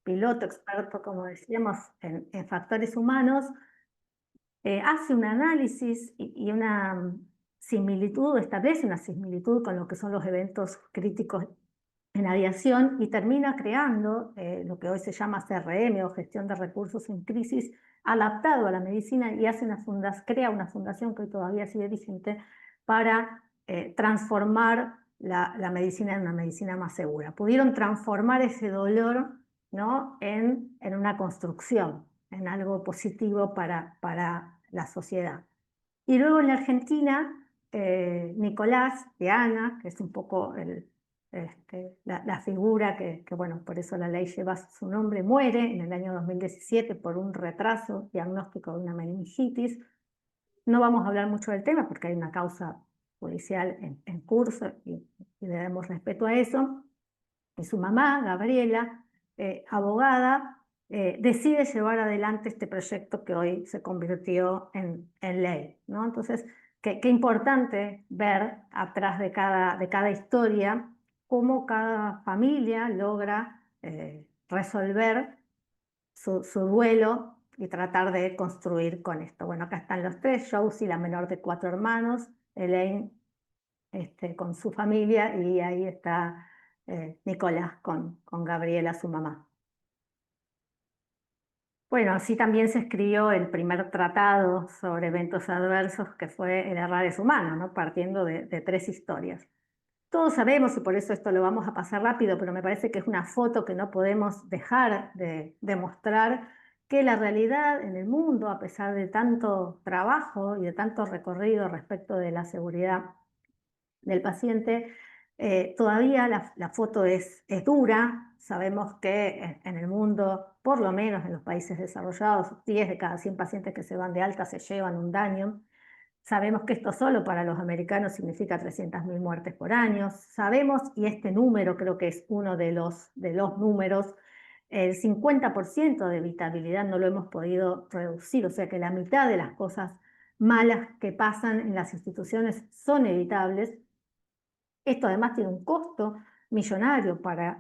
piloto experto, como decíamos, en factores humanos, hace un análisis y una similitud, establece una similitud con lo que son los eventos críticos en aviación y termina creando lo que hoy se llama CRM o gestión de recursos en crisis, adaptado a la medicina, y crea una fundación que hoy todavía sigue vigente para transformar la medicina en una medicina más segura. Pudieron transformar ese dolor, ¿no?, en una construcción, en algo positivo para la sociedad. Y luego en la Argentina, Nicolás de Ana, que es un poco la figura bueno, por eso la ley lleva su nombre, muere en el año 2017 por un retraso diagnóstico de una meningitis. No vamos a hablar mucho del tema porque hay una causa judicial en curso y le damos respeto a eso. Y su mamá, Gabriela, abogada, decide llevar adelante este proyecto que hoy se convirtió en ley, ¿no? Entonces, qué importante ver atrás de cada historia cómo cada familia logra resolver su duelo y tratar de construir con esto. Bueno, acá están los tres: Josie, la menor de 4 hermanos, Elaine con su familia, y ahí está Nicolás con Gabriela, su mamá. Bueno, así también se escribió el primer tratado sobre eventos adversos, que fue El errar es humano, ¿no?, partiendo de 3 historias. Todos sabemos, y por eso esto lo vamos a pasar rápido, pero me parece que es una foto que no podemos dejar de mostrar, que la realidad en el mundo, a pesar de tanto trabajo y de tanto recorrido respecto de la seguridad del paciente, todavía la foto es dura. Sabemos que en el mundo, por lo menos en los países desarrollados, 10 de cada 100 pacientes que se van de alta se llevan un daño. Sabemos que esto solo para los americanos significa 300.000 muertes por año. Sabemos, y este número creo que es uno de los números, el 50% de evitabilidad no lo hemos podido reducir, o sea que la mitad de las cosas malas que pasan en las instituciones son evitables. Esto además tiene un costo millonario para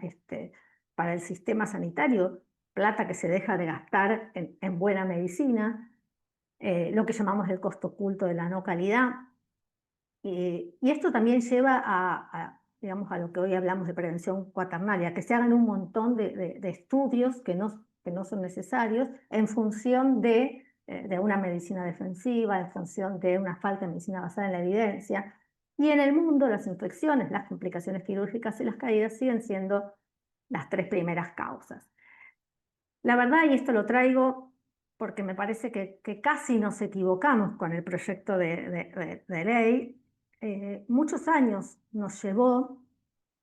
el sistema sanitario, plata que se deja de gastar en buena medicina, lo que llamamos el costo oculto de la no calidad. Y esto también lleva digamos, a lo que hoy hablamos de prevención cuaternaria, que se hagan un montón de estudios que no son necesarios en función de una medicina defensiva, en función de una falta de medicina basada en la evidencia. Y en el mundo, las infecciones, las complicaciones quirúrgicas y las caídas siguen siendo las 3 primeras causas. La verdad, y esto lo traigo porque me parece que casi nos equivocamos con el proyecto de ley. Muchos años nos llevó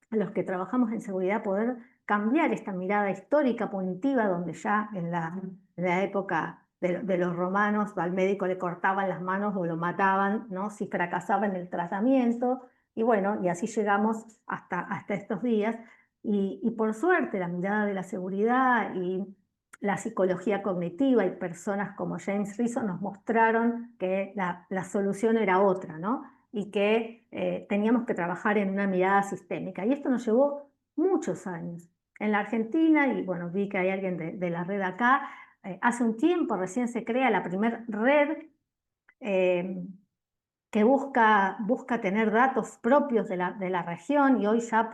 a los que trabajamos en seguridad poder cambiar esta mirada histórica punitiva, donde ya en la época de los romanos al médico le cortaban las manos o lo mataban, ¿no?, si fracasaba en el tratamiento. Y bueno, y así llegamos hasta estos días. Y por suerte la mirada de la seguridad y la psicología cognitiva y personas como James Rison nos mostraron que la solución era otra, ¿no?, y que teníamos que trabajar en una mirada sistémica. Y esto nos llevó muchos años. En la Argentina, y bueno, vi que hay alguien de la red acá, hace un tiempo recién se crea la primera red que busca tener datos propios de la región, y hoy ya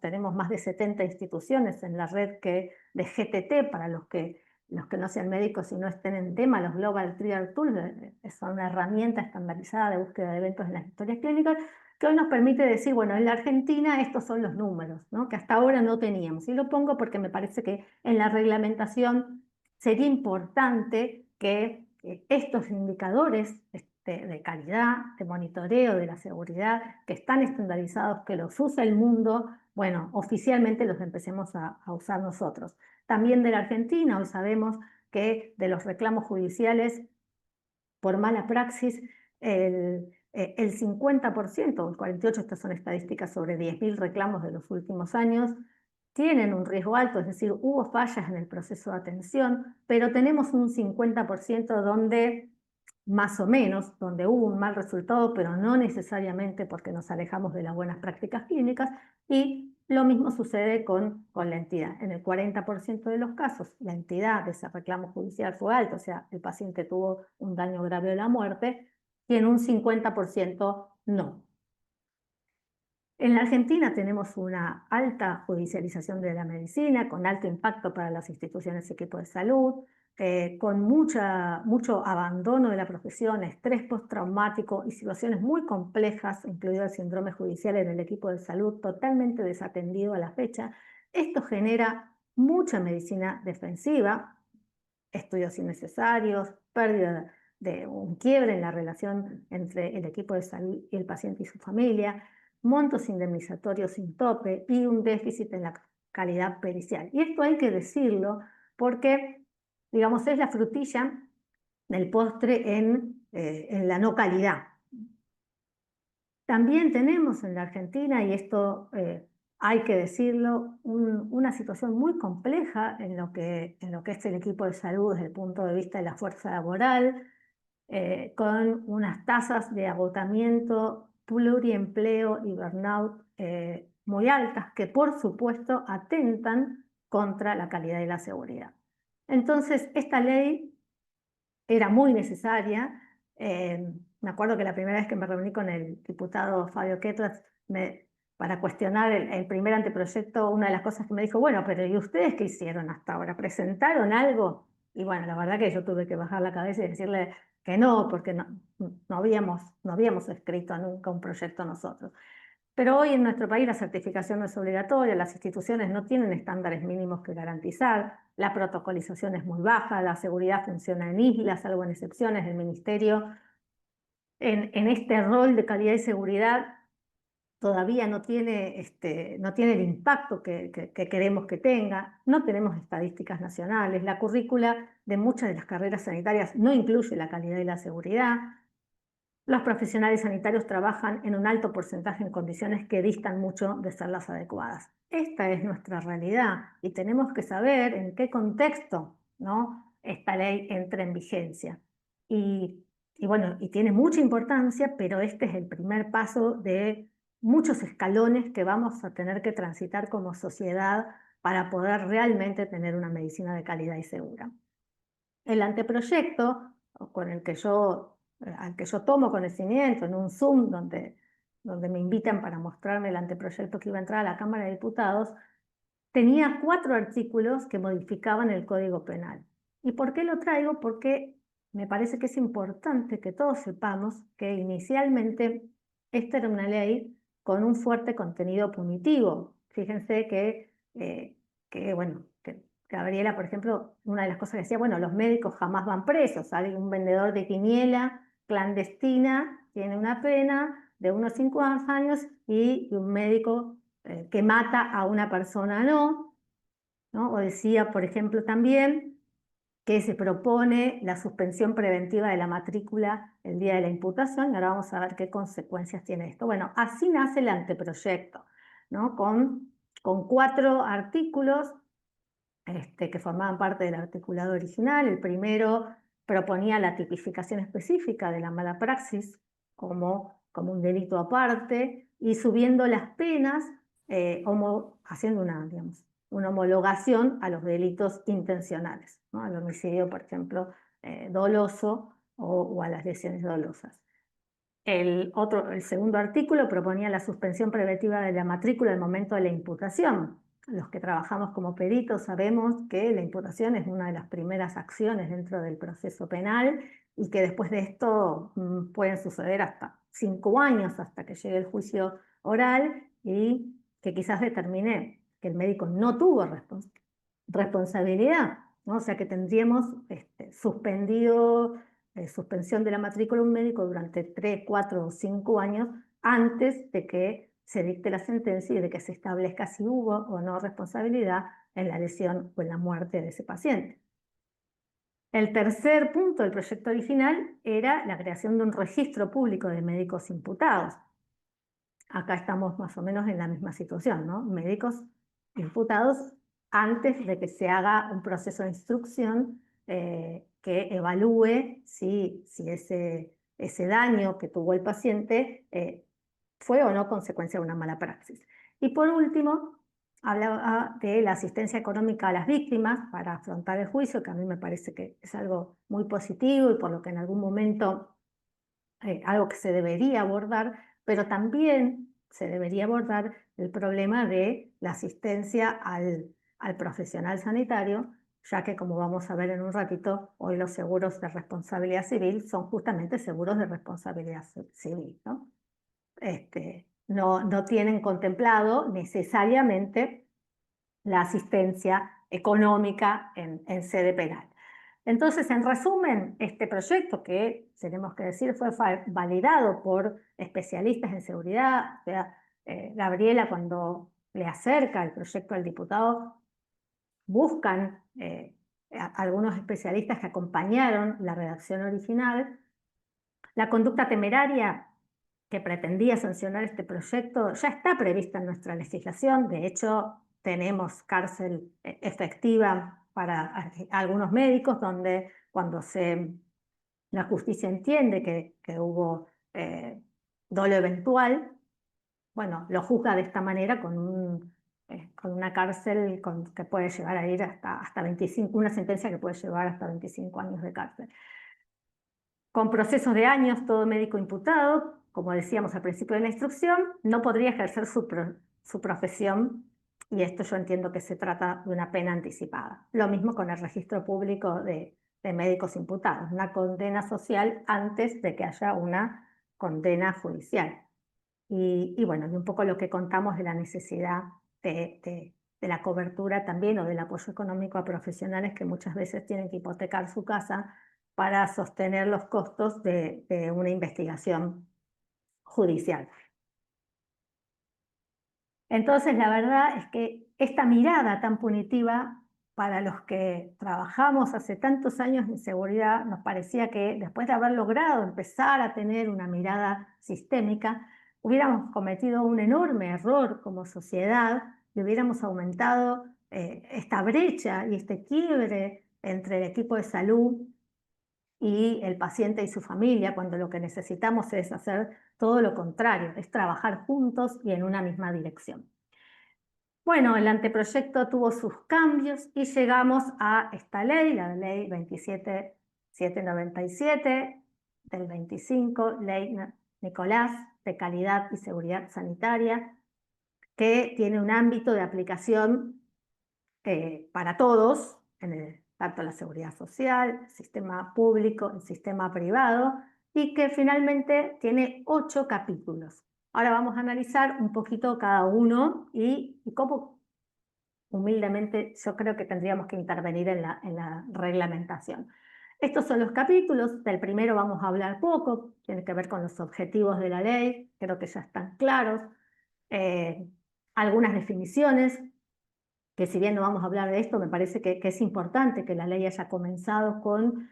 tenemos más de 70 instituciones en la red de GTT, para los que no sean médicos y no estén en tema. Los Global Trial Tools son una herramienta estandarizada de búsqueda de eventos en las historias clínicas, que hoy nos permite decir, bueno, en la Argentina estos son los números, ¿no?, que hasta ahora no teníamos. Y lo pongo porque me parece que en la reglamentación sería importante que estos indicadores de calidad, de monitoreo de la seguridad, que están estandarizados, que los usa el mundo, bueno, oficialmente los empecemos a usar nosotros. También de la Argentina, hoy sabemos que de los reclamos judiciales por mala praxis, el 50%, el 48%, estas son estadísticas sobre 10.000 reclamos de los últimos años, tienen un riesgo alto, es decir, hubo fallas en el proceso de atención, pero tenemos un 50% donde más o menos, donde hubo un mal resultado, pero no necesariamente porque nos alejamos de las buenas prácticas clínicas, y Lo mismo sucede con la entidad. En el 40% de los casos, la entidad de ese reclamo judicial fue alta, o sea, el paciente tuvo un daño grave de la muerte, y en un 50% no. En la Argentina tenemos una alta judicialización de la medicina, con alto impacto para las instituciones y equipos de salud, con mucho abandono de la profesión, estrés postraumático y situaciones muy complejas, incluido el síndrome judicial en el equipo de salud, totalmente desatendido a la fecha. Esto genera mucha medicina defensiva, estudios innecesarios, pérdida de un quiebre en la relación entre el equipo de salud y el paciente y su familia, montos indemnizatorios sin tope y un déficit en la calidad pericial. Y esto hay que decirlo porque, digamos, es la frutilla del postre en la no calidad. También tenemos en la Argentina, y esto hay que decirlo, una situación muy compleja en lo que es el equipo de salud desde el punto de vista de la fuerza laboral, con unas tasas de agotamiento, pluriempleo y burnout muy altas, que por supuesto atentan contra la calidad y la seguridad. Entonces, esta ley era muy necesaria. Me acuerdo que la primera vez que me reuní con el diputado Fabio Ketlas para cuestionar el primer anteproyecto, una de las cosas que me dijo, bueno, pero ¿y ustedes qué hicieron hasta ahora? ¿Presentaron algo? Y bueno, la verdad que yo tuve que bajar la cabeza y decirle que no, porque no habíamos escrito nunca un proyecto nosotros. Pero hoy en nuestro país la certificación no es obligatoria, las instituciones no tienen estándares mínimos que garantizar, la protocolización es muy baja, la seguridad funciona en islas, salvo en excepciones. El Ministerio en este rol de calidad y seguridad todavía no tiene el impacto que queremos que tenga, no tenemos estadísticas nacionales, la currícula de muchas de las carreras sanitarias no incluye la calidad y la seguridad. Los profesionales sanitarios trabajan en un alto porcentaje en condiciones que distan mucho de ser las adecuadas. Esta es nuestra realidad y tenemos que saber en qué contexto, ¿no?, esta ley entra en vigencia. Y bueno, y tiene mucha importancia, pero este es el primer paso de muchos escalones que vamos a tener que transitar como sociedad para poder realmente tener una medicina de calidad y segura. El anteproyecto con el que al que yo tomo conocimiento en un Zoom donde me invitan para mostrarme el anteproyecto que iba a entrar a la Cámara de Diputados, tenía 4 artículos que modificaban el Código Penal. ¿Y por qué lo traigo? Porque me parece que es importante que todos sepamos que inicialmente esta era una ley con un fuerte contenido punitivo. Fíjense bueno, que Gabriela, por ejemplo, una de las cosas que decía, bueno, los médicos jamás van presos. Hay un vendedor de quiniela clandestina, tiene una pena de unos 5 años, y un médico que mata a una persona ¿no? O decía, por ejemplo, también que se propone la suspensión preventiva de la matrícula el día de la imputación, y ahora vamos a ver qué consecuencias tiene esto. Bueno, así nace el anteproyecto, ¿no? Con 4 artículos que formaban parte del articulado original. El primero proponía la tipificación específica de la mala praxis como un delito aparte, y subiendo las penas, haciendo una homologación a los delitos intencionales, ¿no? Al homicidio, por ejemplo, doloso o a las lesiones dolosas. El segundo artículo proponía la suspensión preventiva de la matrícula al momento de la imputación. Los que trabajamos como peritos sabemos que la imputación es una de las primeras acciones dentro del proceso penal, y que después de esto pueden suceder hasta 5 años hasta que llegue el juicio oral, y que quizás determine que el médico no tuvo responsabilidad, ¿no? O sea que tendríamos suspensión de la matrícula de un médico durante 3, 4 o 5 años antes de que se dicte la sentencia y de que se establezca si hubo o no responsabilidad en la lesión o en la muerte de ese paciente. El tercer punto del proyecto original era la creación de un registro público de médicos imputados. Acá estamos más o menos en la misma situación, ¿no? Médicos imputados antes de que se haga un proceso de instrucción que evalúe si ese daño que tuvo el paciente fue o no consecuencia de una mala praxis. Y por último, hablaba de la asistencia económica a las víctimas para afrontar el juicio, que a mí me parece que es algo muy positivo y por lo que en algún momento algo que se debería abordar, pero también se debería abordar el problema de la asistencia al profesional sanitario, ya que como vamos a ver en un ratito, hoy los seguros de responsabilidad civil son justamente seguros de responsabilidad civil, ¿no? No tienen contemplado necesariamente la asistencia económica en sede penal. Entonces, en resumen, este proyecto que, tenemos que decir, fue validado por especialistas en seguridad, o sea, Gabriela, cuando le acerca el proyecto al diputado, buscan algunos especialistas que acompañaron la redacción original. La conducta temeraria que pretendía sancionar este proyecto ya está prevista en nuestra legislación. De hecho, tenemos cárcel efectiva para algunos médicos, donde cuando la justicia entiende que hubo dolo eventual, bueno, lo juzga de esta manera con una cárcel que puede llegar a ir hasta 25, una sentencia que puede llevar hasta 25 años de cárcel. Con procesos de años, todo médico imputado, como decíamos al principio de la instrucción, no podría ejercer su profesión, y esto yo entiendo que se trata de una pena anticipada. Lo mismo con el registro público de médicos imputados, una condena social antes de que haya una condena judicial. Y bueno, y un poco lo que contamos de la necesidad de la cobertura también o del apoyo económico a profesionales que muchas veces tienen que hipotecar su casa para sostener los costos de una investigación judicial. Entonces, la verdad es que esta mirada tan punitiva para los que trabajamos hace tantos años en seguridad, nos parecía que después de haber logrado empezar a tener una mirada sistémica, hubiéramos cometido un enorme error como sociedad y hubiéramos aumentado esta brecha y este quiebre entre el equipo de salud y el paciente y su familia, cuando lo que necesitamos es hacer todo lo contrario, es trabajar juntos y en una misma dirección. Bueno, el anteproyecto tuvo sus cambios y llegamos a esta ley, la ley 27797 del 25, ley Nicolás de calidad y seguridad sanitaria, que tiene un ámbito de aplicación para todos, tanto la seguridad social, el sistema público, el sistema privado, y que finalmente tiene 8 capítulos. Ahora vamos a analizar un poquito cada uno y cómo humildemente yo creo que tendríamos que intervenir en la reglamentación. Estos son los capítulos. Del primero vamos a hablar poco, tiene que ver con los objetivos de la ley, creo que ya están claros. Algunas definiciones, que si bien no vamos a hablar de esto, me parece que es importante que la ley haya comenzado con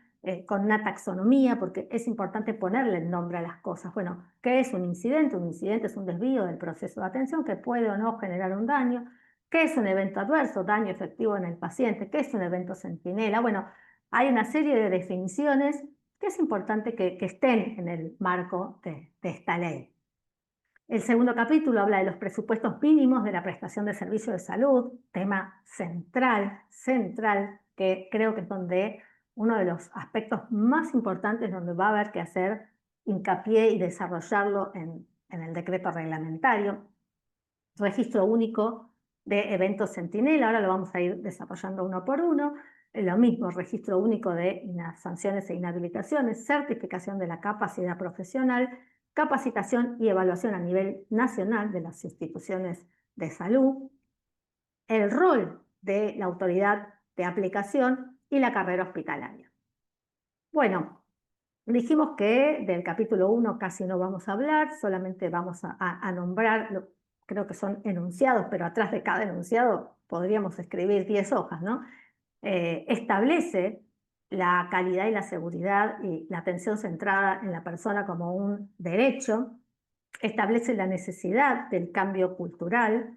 una taxonomía, porque es importante ponerle el nombre a las cosas. Bueno, ¿qué es un incidente? Un incidente es un desvío del proceso de atención que puede o no generar un daño. ¿Qué es un evento adverso? Daño efectivo en el paciente. ¿Qué es un evento centinela? Bueno, hay una serie de definiciones que es importante que estén en el marco de esta ley. El segundo capítulo habla de los presupuestos mínimos de la prestación de servicios de salud, tema central, que creo que es donde uno de los aspectos más importantes donde va a haber que hacer hincapié y desarrollarlo en el decreto reglamentario. Registro único de eventos centinela, ahora lo vamos a ir desarrollando uno por uno. Lo mismo, registro único de sanciones e inhabilitaciones, certificación de la capacidad profesional, capacitación y evaluación a nivel nacional de las instituciones de salud, el rol de la autoridad de aplicación y la carrera hospitalaria. Bueno, dijimos que del capítulo 1 casi no vamos a hablar, solamente vamos a nombrar, creo que son enunciados, pero atrás de cada enunciado podríamos escribir 10 hojas, ¿no? Establece la calidad y la seguridad y la atención centrada en la persona como un derecho, establece la necesidad del cambio cultural,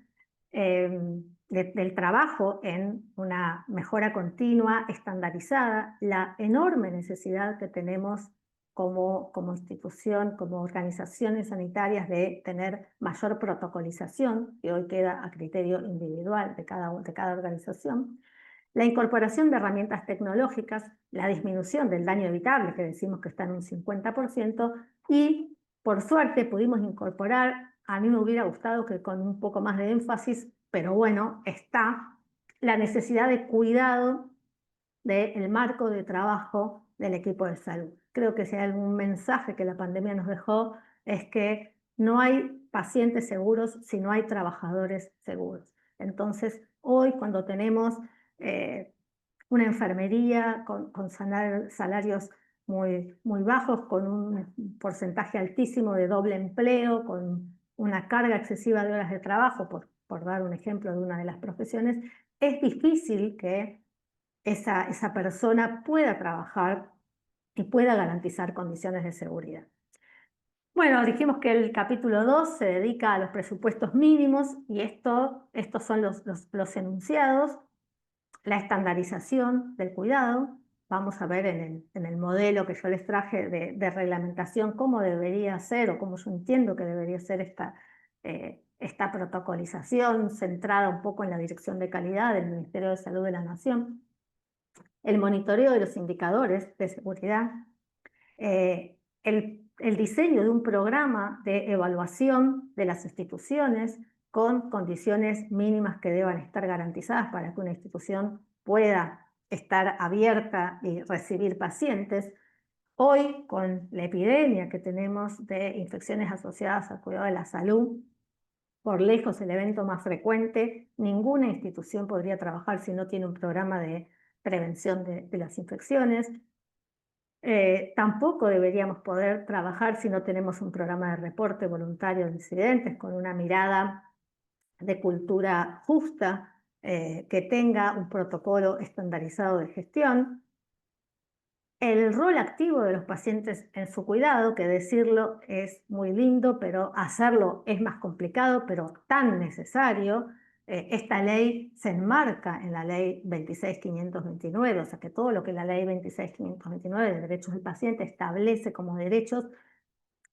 del trabajo en una mejora continua, estandarizada, la enorme necesidad que tenemos como institución, como organizaciones sanitarias, de tener mayor protocolización, que hoy queda a criterio individual de cada organización, la incorporación de herramientas tecnológicas, la disminución del daño evitable, que decimos que está en un 50%, y por suerte pudimos incorporar, a mí me hubiera gustado que con un poco más de énfasis, pero bueno, está la necesidad de cuidado del marco de trabajo del equipo de salud. Creo que si hay algún mensaje que la pandemia nos dejó es que no hay pacientes seguros si no hay trabajadores seguros. Entonces, hoy cuando tenemos una enfermería con salarios muy bajos, con un porcentaje altísimo de doble empleo, con una carga excesiva de horas de trabajo, por dar un ejemplo de una de las profesiones, es difícil que esa persona pueda trabajar y pueda garantizar condiciones de seguridad. Bueno, dijimos que el capítulo 2 se dedica a los presupuestos mínimos y estos son los enunciados. La estandarización del cuidado. Vamos a ver en el modelo que yo les traje de reglamentación cómo debería ser o cómo yo entiendo que debería ser esta protocolización centrada un poco en la dirección de calidad del Ministerio de Salud de la Nación. El monitoreo de los indicadores de seguridad, el diseño de un programa de evaluación de las instituciones con condiciones mínimas que deban estar garantizadas para que una institución pueda estar abierta y recibir pacientes. Hoy, con la epidemia que tenemos de infecciones asociadas al cuidado de la salud, por lejos el evento más frecuente, ninguna institución podría trabajar si no tiene un programa de prevención de las infecciones. Tampoco deberíamos poder trabajar si no tenemos un programa de reporte voluntario de incidentes con una mirada de cultura justa, que tenga un protocolo estandarizado de gestión. El rol activo de los pacientes en su cuidado, que decirlo es muy lindo, pero hacerlo es más complicado, pero tan necesario. Esta ley se enmarca en la ley 26.529, o sea que todo lo que la ley 26.529 de derechos del paciente establece como derechos,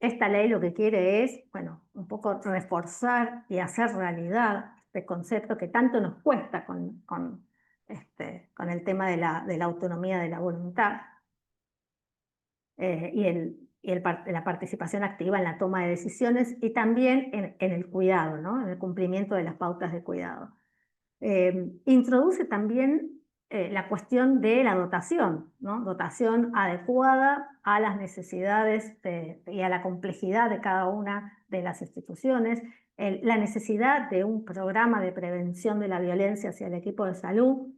esta ley lo que quiere es, bueno, un poco reforzar y hacer realidad este concepto que tanto nos cuesta con el tema de la autonomía de la voluntad. La participación activa en la toma de decisiones y también en el cuidado, ¿no? En el cumplimiento de las pautas de cuidado. Introduce también la cuestión de la dotación, ¿no? Dotación adecuada a las necesidades y a la complejidad de cada una de las instituciones, la necesidad de un programa de prevención de la violencia hacia el equipo de salud.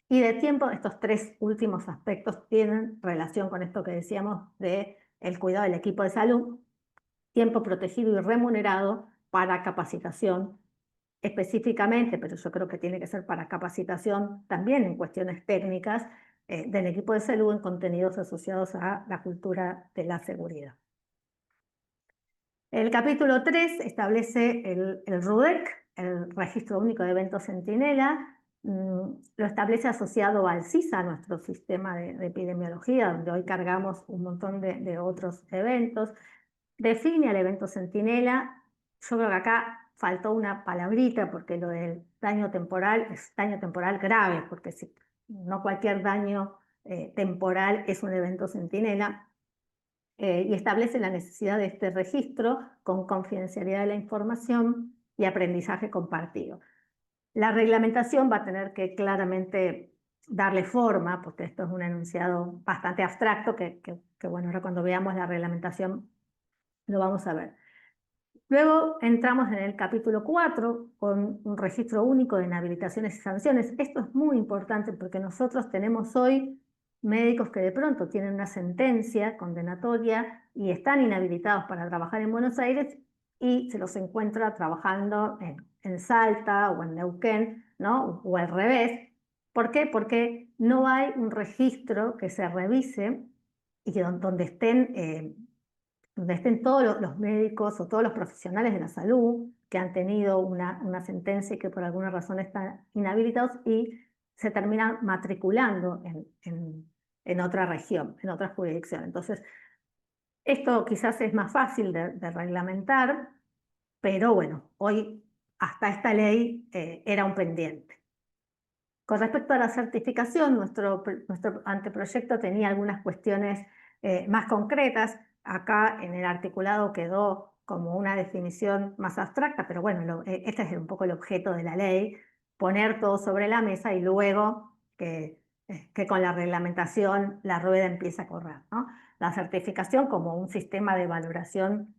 Y de tiempo, estos tres últimos aspectos tienen relación con esto que decíamos de el cuidado del equipo de salud, tiempo protegido y remunerado para capacitación específicamente, pero yo creo que tiene que ser para capacitación también en cuestiones técnicas del equipo de salud en contenidos asociados a la cultura de la seguridad. El capítulo 3 establece el RUDEC, el Registro Único de Eventos Centinela. Lo establece asociado al CISA, nuestro sistema de epidemiología, donde hoy cargamos un montón de otros eventos. Define al evento centinela. Yo creo que acá faltó una palabrita, porque lo del daño temporal es daño temporal grave, porque no cualquier daño temporal es un evento centinela. Y establece la necesidad de este registro con confidencialidad de la información y aprendizaje compartido. La reglamentación va a tener que claramente darle forma, porque esto es un enunciado bastante abstracto, que bueno, ahora cuando veamos la reglamentación lo vamos a ver. Luego entramos en el capítulo 4 con un registro único de inhabilitaciones y sanciones. Esto es muy importante porque nosotros tenemos hoy médicos que de pronto tienen una sentencia condenatoria y están inhabilitados para trabajar en Buenos Aires y se los encuentra trabajando en Salta o en Neuquén, ¿no? O al revés. ¿Por qué? Porque no hay un registro que se revise y donde estén todos los médicos o todos los profesionales de la salud que han tenido una sentencia y que por alguna razón están inhabilitados y se terminan matriculando en otra región, en otra jurisdicción. Entonces, Esto quizás es más fácil de reglamentar, pero bueno, hoy hasta esta ley era un pendiente. Con respecto a la certificación, nuestro anteproyecto tenía algunas cuestiones más concretas. Acá en el articulado quedó como una definición más abstracta, pero bueno, este es un poco el objeto de la ley, poner todo sobre la mesa y luego que con la reglamentación la rueda empieza a correr, ¿no? La certificación como un sistema de valoración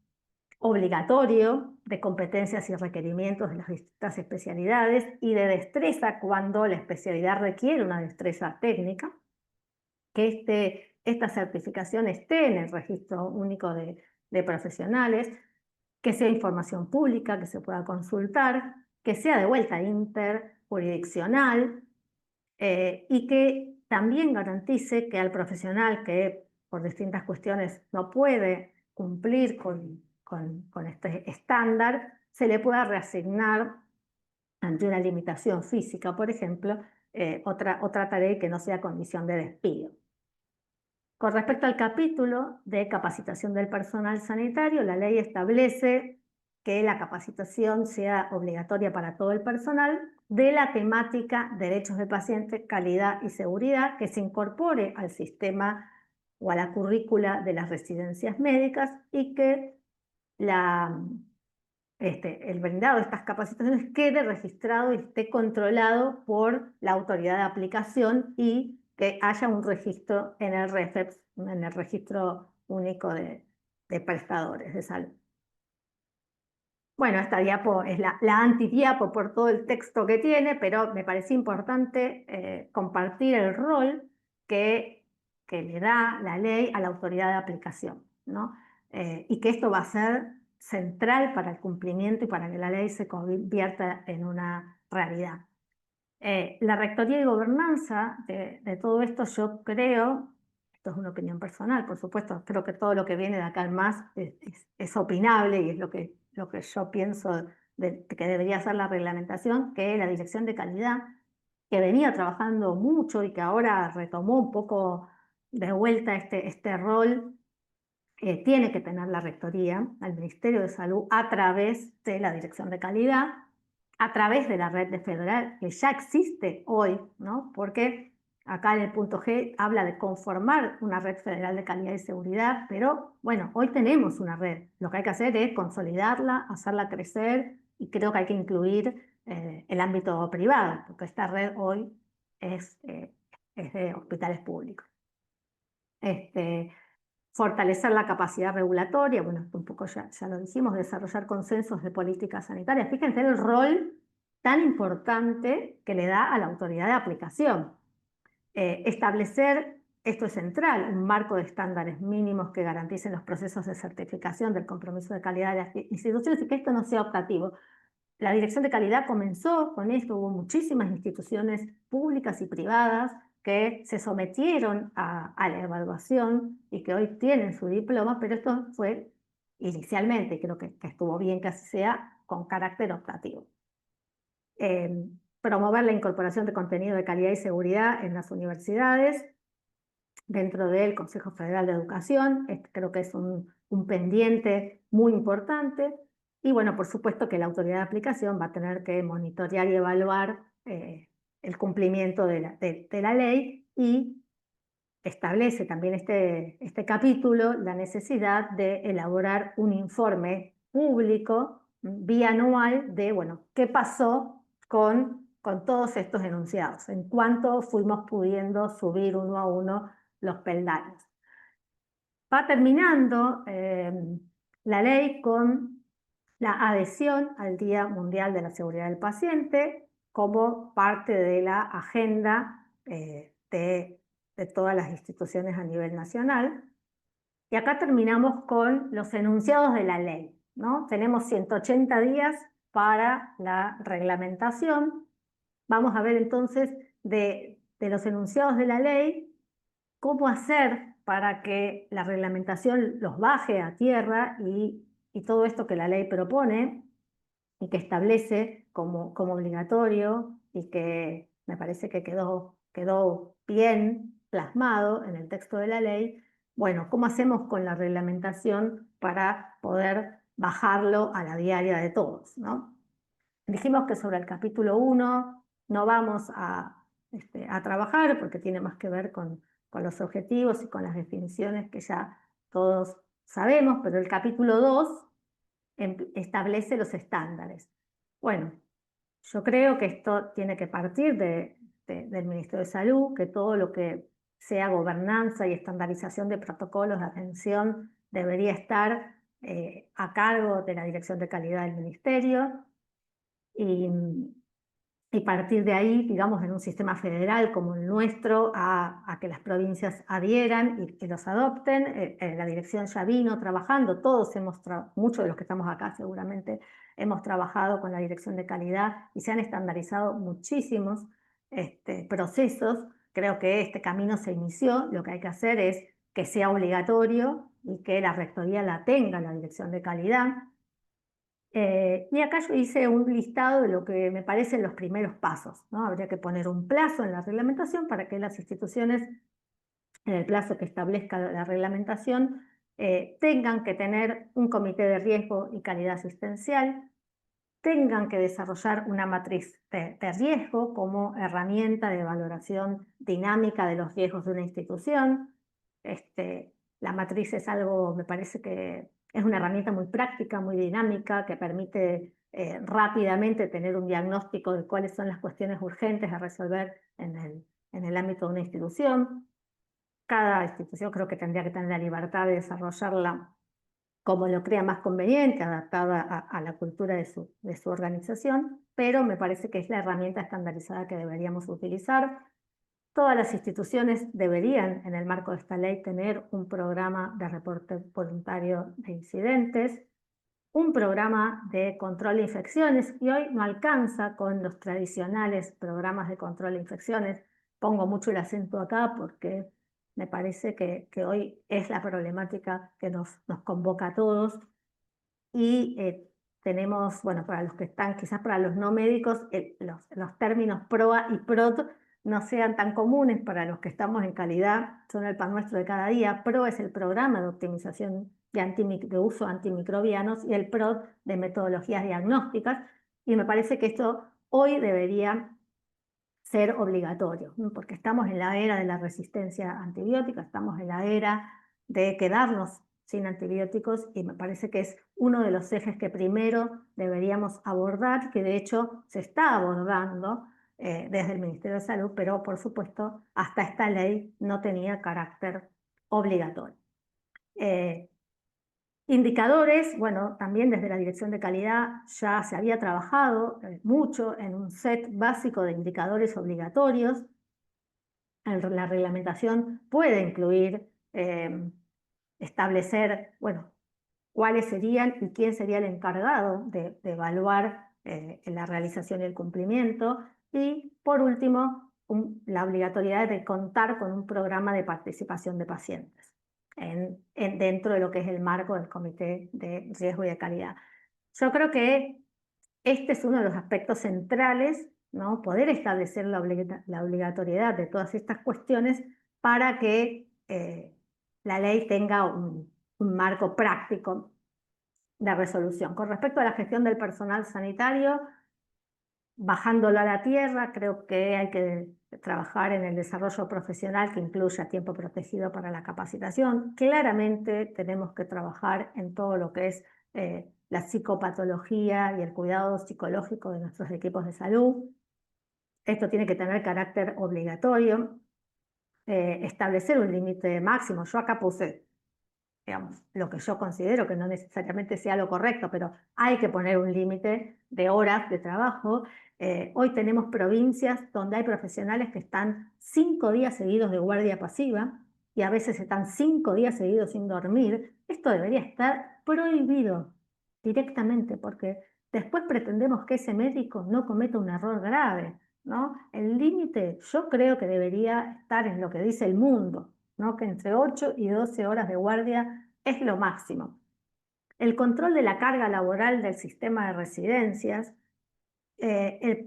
obligatorio de competencias y requerimientos de las distintas especialidades y de destreza cuando la especialidad requiere una destreza técnica, que esta certificación esté en el registro único de profesionales, que sea información pública, que se pueda consultar, que sea de vuelta interjurisdiccional y que también garantice que al profesional que por distintas cuestiones no puede cumplir con este estándar, se le pueda reasignar ante una limitación física, por ejemplo, otra tarea que no sea condición de despido. Con respecto al capítulo de capacitación del personal sanitario, la ley establece que la capacitación sea obligatoria para todo el personal de la temática derechos del paciente, calidad y seguridad, que se incorpore al sistema o a la currícula de las residencias médicas y que el brindado de estas capacitaciones quede registrado y esté controlado por la autoridad de aplicación y que haya un registro en el REFEPS, en el Registro Único de Prestadores de Salud. Bueno, esta diapo es la antidiapo por todo el texto que tiene, pero me parecía importante compartir el rol que le da la ley a la autoridad de aplicación, ¿no? Y que esto va a ser central para el cumplimiento y para que la ley se convierta en una realidad. La rectoría y gobernanza de todo esto, yo creo, esto es una opinión personal, por supuesto, creo que todo lo que viene de acá en más es opinable y es lo que yo pienso que debería ser la reglamentación, que la dirección de calidad, que venía trabajando mucho y que ahora retomó un poco de vuelta este rol, tiene que tener la rectoría al Ministerio de Salud a través de la dirección de calidad, a través de la red de federal que ya existe hoy, ¿no? Porque acá en el punto G habla de conformar una red federal de calidad y seguridad, pero bueno, hoy tenemos una red. Lo que hay que hacer es consolidarla, hacerla crecer y creo que hay que incluir el ámbito privado, porque esta red hoy es de hospitales públicos. Fortalecer la capacidad regulatoria, bueno, un poco ya lo dijimos, desarrollar consensos de políticas sanitarias. Fíjense el rol tan importante que le da a la autoridad de aplicación. Establecer, esto es central, un marco de estándares mínimos que garanticen los procesos de certificación del compromiso de calidad de las instituciones y que esto no sea optativo. La dirección de calidad comenzó con esto, hubo muchísimas instituciones públicas y privadas que se sometieron a la evaluación y que hoy tienen su diploma, pero esto fue inicialmente, creo que estuvo bien que así sea, con carácter optativo. Promover la incorporación de contenido de calidad y seguridad en las universidades, dentro del Consejo Federal de Educación, creo que es un pendiente muy importante. Y bueno, por supuesto que la autoridad de aplicación va a tener que monitorear y evaluar el cumplimiento de la ley y establece también este capítulo la necesidad de elaborar un informe público bianual de, bueno, qué pasó con todos estos enunciados, en cuánto fuimos pudiendo subir uno a uno los peldaños. Va terminando la ley con la adhesión al Día Mundial de la Seguridad del Paciente como parte de la agenda de todas las instituciones a nivel nacional. Y acá terminamos con los enunciados de la ley, ¿no? Tenemos 180 días para la reglamentación. Vamos a ver entonces de los enunciados de la ley cómo hacer para que la reglamentación los baje a tierra y todo esto que la ley propone y que establece como obligatorio y que me parece que quedó bien plasmado en el texto de la ley, Bueno, ¿cómo hacemos con la reglamentación para poder bajarlo a la diaria de todos, ¿no? Dijimos que sobre el capítulo 1 no vamos a trabajar porque tiene más que ver con los objetivos y con las definiciones que ya todos sabemos, pero el capítulo 2 establece los estándares. Bueno, yo creo que esto tiene que partir del Ministerio de Salud, que todo lo que sea gobernanza y estandarización de protocolos de atención debería estar a cargo de la Dirección de Calidad del Ministerio. Y partir de ahí, digamos, en un sistema federal como el nuestro, a que las provincias adhieran y que los adopten. La dirección ya vino trabajando, todos muchos de los que estamos acá seguramente hemos trabajado con la dirección de calidad y se han estandarizado muchísimos procesos. Creo que este camino se inició, lo que hay que hacer es que sea obligatorio y que la rectoría la tenga la dirección de calidad. Y acá yo hice un listado de lo que me parecen los primeros pasos, ¿no? Habría que poner un plazo en la reglamentación para que las instituciones, en el plazo que establezca la reglamentación, tengan que tener un comité de riesgo y calidad asistencial, tengan que desarrollar una matriz de riesgo como herramienta de valoración dinámica de los riesgos de una institución. La matriz es algo, me parece que es una herramienta muy práctica, muy dinámica, que permite rápidamente tener un diagnóstico de cuáles son las cuestiones urgentes a resolver en el ámbito de una institución. Cada institución creo que tendría que tener la libertad de desarrollarla como lo crea más conveniente, adaptada a la cultura de su organización, pero me parece que es la herramienta estandarizada que deberíamos utilizar. Todas las instituciones deberían, en el marco de esta ley, tener un programa de reporte voluntario de incidentes, un programa de control de infecciones, y hoy no alcanza con los tradicionales programas de control de infecciones. Pongo mucho el acento acá porque me parece que hoy es la problemática que nos convoca a todos y tenemos, bueno, para los que están, quizás para los no médicos, los términos PROA y PROT no sean tan comunes para los que estamos en calidad, son el pan nuestro de cada día. PRO es el programa de optimización de uso de antimicrobianos y el PROT de metodologías diagnósticas, y me parece que esto hoy debería ser obligatorio, porque estamos en la era de la resistencia antibiótica, estamos en la era de quedarnos sin antibióticos, y me parece que es uno de los ejes que primero deberíamos abordar, que de hecho se está abordando desde el Ministerio de Salud, pero por supuesto hasta esta ley no tenía carácter obligatorio. Indicadores, bueno, también desde la Dirección de Calidad ya se había trabajado mucho en un set básico de indicadores obligatorios. La reglamentación puede incluir, establecer, bueno, cuáles serían y quién sería el encargado de evaluar la realización y el cumplimiento. Y por último, la obligatoriedad de contar con un programa de participación de pacientes dentro de lo que es el marco del Comité de Riesgo y de Calidad. Yo creo que este es uno de los aspectos centrales, ¿no? Poder establecer la obligatoriedad de todas estas cuestiones para que la ley tenga un marco práctico de resolución. Con respecto a la gestión del personal sanitario, bajándolo a la tierra, creo que hay que trabajar en el desarrollo profesional que incluya tiempo protegido para la capacitación. Claramente tenemos que trabajar en todo lo que es la psicopatología y el cuidado psicológico de nuestros equipos de salud. Esto tiene que tener carácter obligatorio. Establecer un límite máximo. Yo acá puse, digamos, lo que yo considero, que no necesariamente sea lo correcto, pero hay que poner un límite de horas de trabajo. Hoy tenemos provincias donde hay profesionales que están 5 días seguidos de guardia pasiva y a veces están 5 días seguidos sin dormir. Esto debería estar prohibido directamente, porque después pretendemos que ese médico no cometa un error grave, ¿no? El límite yo creo que debería estar en lo que dice el mundo, ¿no? Que entre 8 y 12 horas de guardia es lo máximo. El control de la carga laboral del sistema de residencias,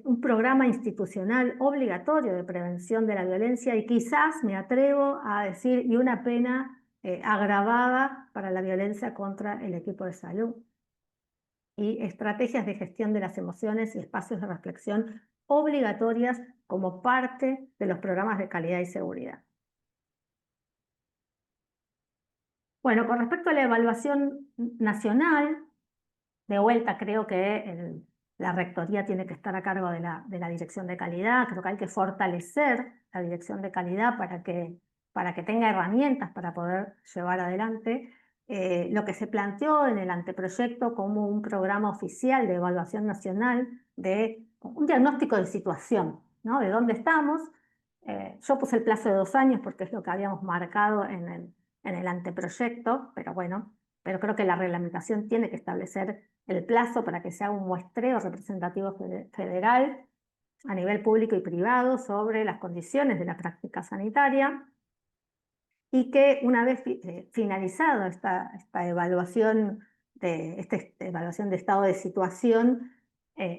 un programa institucional obligatorio de prevención de la violencia, y quizás me atrevo a decir, y una pena agravada para la violencia contra el equipo de salud, y estrategias de gestión de las emociones y espacios de reflexión obligatorias como parte de los programas de calidad y seguridad. Bueno, con respecto a la evaluación nacional, de vuelta creo que la rectoría tiene que estar a cargo de la dirección de calidad. Creo que hay que fortalecer la dirección de calidad para que tenga herramientas para poder llevar adelante lo que se planteó en el anteproyecto como un programa oficial de evaluación nacional, de un diagnóstico de situación, ¿no? De dónde estamos. Yo puse el plazo de 2 años porque es lo que habíamos marcado en el anteproyecto, pero creo que la reglamentación tiene que establecer el plazo para que se haga un muestreo representativo federal a nivel público y privado sobre las condiciones de la práctica sanitaria, y que una vez finalizada esta evaluación de estado de situación,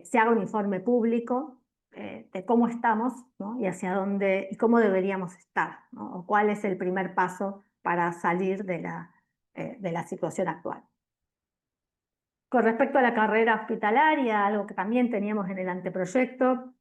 se haga un informe público de cómo estamos, ¿no? Y hacia dónde y cómo deberíamos estar, ¿no? O cuál es el primer paso para salir de la situación actual. Con respecto a la carrera hospitalaria, algo que también teníamos en el anteproyecto,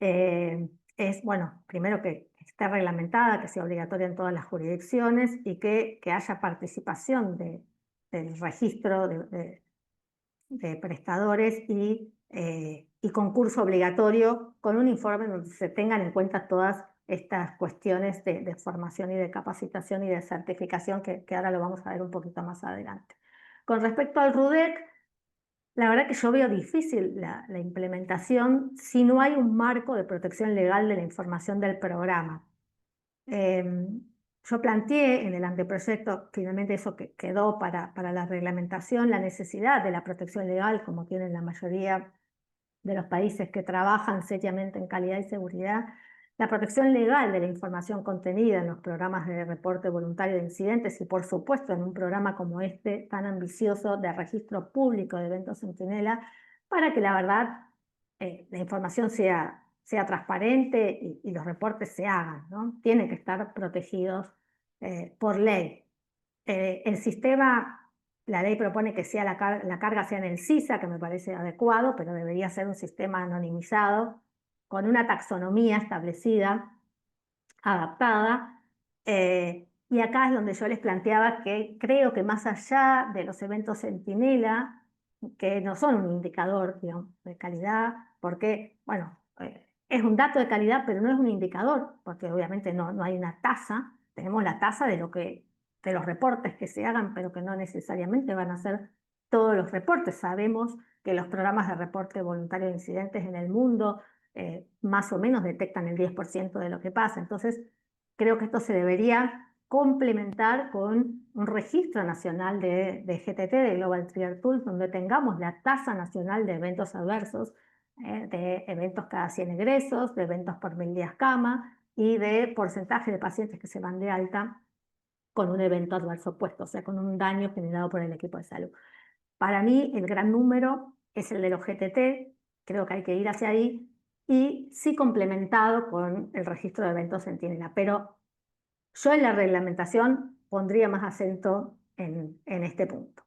es, bueno, primero que esté reglamentada, que sea obligatoria en todas las jurisdicciones y que haya participación del registro de prestadores y concurso obligatorio con un informe donde se tengan en cuenta todas estas cuestiones de formación y de capacitación y de certificación que ahora lo vamos a ver un poquito más adelante. Con respecto al RUDEC, la verdad que yo veo difícil la implementación si no hay un marco de protección legal de la información del programa. Yo planteé en el anteproyecto, finalmente eso que quedó para la reglamentación, la necesidad de la protección legal, como tienen la mayoría de los países que trabajan seriamente en calidad y seguridad, la protección legal de la información contenida en los programas de reporte voluntario de incidentes y, por supuesto, en un programa como este tan ambicioso de registro público de eventos Centinela, para que la verdad la información sea transparente y los reportes se hagan, ¿no? Tienen que estar protegidos por ley. El sistema, la ley propone que la carga sea en el CISA, que me parece adecuado, pero debería ser un sistema anonimizado, con una taxonomía establecida, adaptada. Y acá es donde yo les planteaba que creo que más allá de los eventos Centinela, que no son un indicador, digamos, de calidad, porque, bueno, es un dato de calidad, pero no es un indicador, porque obviamente no hay una tasa. Tenemos la tasa de los reportes que se hagan, pero que no necesariamente van a ser todos los reportes. Sabemos que los programas de reporte voluntario de incidentes en el mundo más o menos detectan el 10% de lo que pasa. Entonces, creo que esto se debería complementar con un registro nacional de GTT, de Global Trigger Tools, donde tengamos la tasa nacional de eventos adversos, de eventos cada 100 egresos, de eventos por 1000 días cama y de porcentaje de pacientes que se van de alta con un evento adverso opuesto, o sea, con un daño generado por el equipo de salud. Para mí, el gran número es el de los GTT, creo que hay que ir hacia ahí, y sí complementado con el registro de eventos Centinela. Pero yo en la reglamentación pondría más acento en este punto.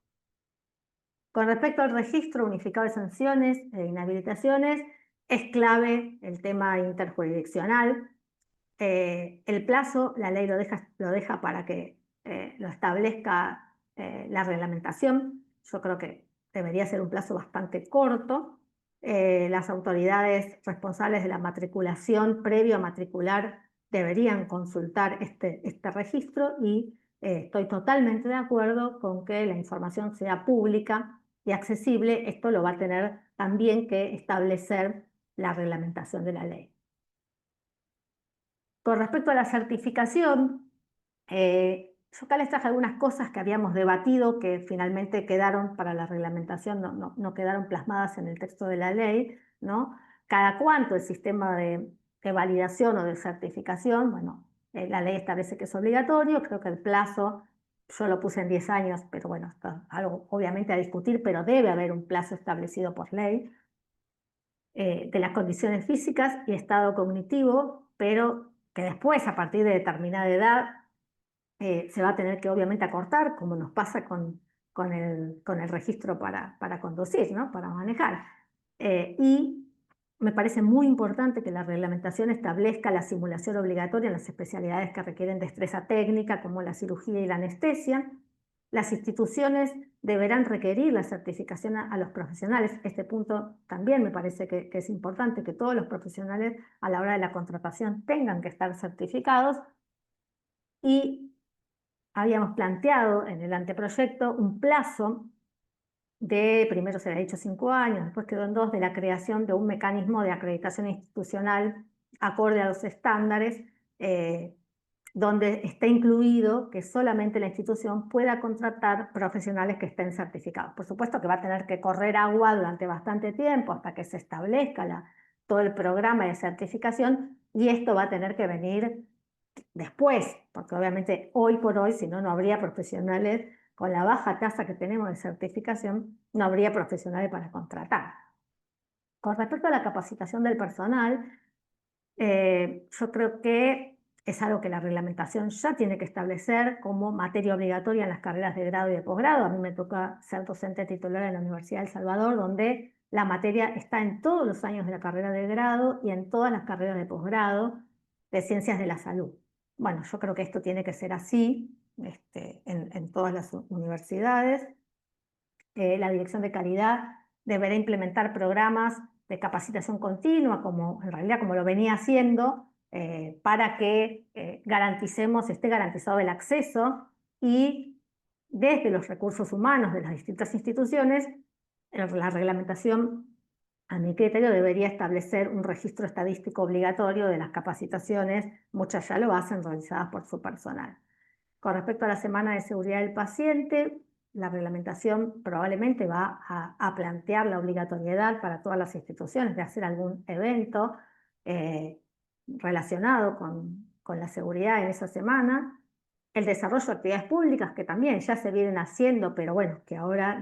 Con respecto al registro unificado de sanciones e inhabilitaciones, es clave el tema interjurisdiccional. El plazo, la ley lo deja para que lo establezca la reglamentación. Yo creo que debería ser un plazo bastante corto. Las autoridades responsables de la matriculación previo a matricular deberían consultar este registro y estoy totalmente de acuerdo con que la información sea pública y accesible. Esto lo va a tener también que establecer la reglamentación de la ley. Con respecto a la certificación, yo acá les traje algunas cosas que habíamos debatido que finalmente quedaron para la reglamentación, no quedaron plasmadas en el texto de la ley, ¿no? Cada cuánto el sistema de validación o de certificación, bueno, la ley establece que es obligatorio, creo que el plazo, yo lo puse en 10 años, pero bueno, esto es algo obviamente a discutir, pero debe haber un plazo establecido por ley, de las condiciones físicas y estado cognitivo, pero que después, a partir de determinada edad, se va a tener que obviamente acortar, como nos pasa con el registro para conducir, ¿no? Para manejar. Y me parece muy importante que la reglamentación establezca la simulación obligatoria en las especialidades que requieren destreza técnica, como la cirugía y la anestesia. Las instituciones deberán requerir la certificación a los profesionales. Este punto también me parece que es importante, que todos los profesionales a la hora de la contratación tengan que estar certificados. Y habíamos planteado en el anteproyecto un plazo de, primero se había dicho 5 años, después quedó en 2, de la creación de un mecanismo de acreditación institucional acorde a los estándares, donde está incluido que solamente la institución pueda contratar profesionales que estén certificados. Por supuesto que va a tener que correr agua durante bastante tiempo hasta que se establezca todo el programa de certificación, y esto va a tener que venir después, porque obviamente hoy por hoy, si no, no habría profesionales. Con la baja tasa que tenemos de certificación, no habría profesionales para contratar. Con respecto a la capacitación del personal, yo creo que es algo que la reglamentación ya tiene que establecer como materia obligatoria en las carreras de grado y de posgrado. A mí me toca ser docente titular en la Universidad de El Salvador, donde la materia está en todos los años de la carrera de grado y en todas las carreras de posgrado de ciencias de la salud. Bueno, yo creo que esto tiene que ser así en todas las universidades. La Dirección de Calidad deberá implementar programas de capacitación continua, como en realidad como lo venía haciendo, para que esté garantizado el acceso, y desde los recursos humanos de las distintas instituciones, la reglamentación, a mi criterio, debería establecer un registro estadístico obligatorio de las capacitaciones, muchas ya lo hacen, realizadas por su personal. Con respecto a la semana de seguridad del paciente, la reglamentación probablemente va a plantear la obligatoriedad para todas las instituciones de hacer algún evento eh, relacionado con la seguridad en esa semana. El desarrollo de actividades públicas, que también ya se vienen haciendo, pero bueno, que ahora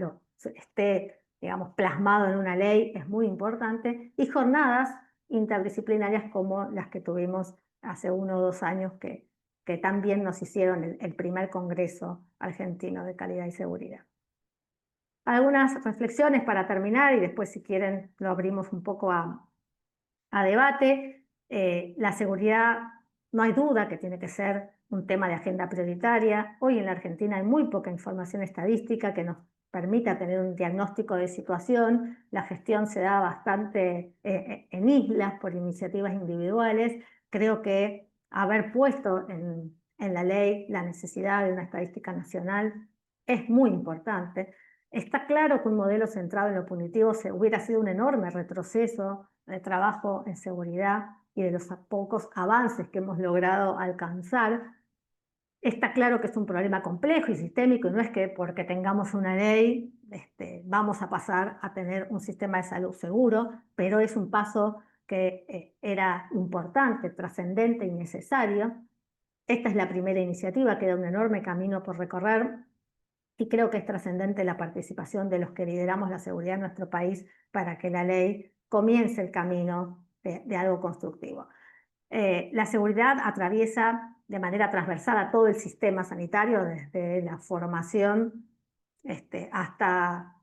esté, digamos, plasmado en una ley, es muy importante. Y jornadas interdisciplinarias como las que tuvimos hace 1 o 2 años, que también nos hicieron el primer Congreso Argentino de Calidad y Seguridad. Algunas reflexiones para terminar, y después, si quieren, lo abrimos un poco a debate. La seguridad, no hay duda que tiene que ser un tema de agenda prioritaria. Hoy en la Argentina hay muy poca información estadística que nos permita tener un diagnóstico de situación. La gestión se da bastante en islas, por iniciativas individuales. Creo que haber puesto en la ley la necesidad de una estadística nacional es muy importante. Está claro que un modelo centrado en lo punitivo hubiera sido un enorme retroceso de trabajo en seguridad y de los pocos avances que hemos logrado alcanzar. Está claro que es un problema complejo y sistémico, y no es que porque tengamos una ley vamos a pasar a tener un sistema de salud seguro, pero es un paso que era importante, trascendente y necesario. Esta es la primera iniciativa, queda un enorme camino por recorrer, y creo que es trascendente la participación de los que lideramos la seguridad en nuestro país para que la ley comience el camino de algo constructivo. La seguridad atraviesa de manera transversal a todo el sistema sanitario, desde la formación hasta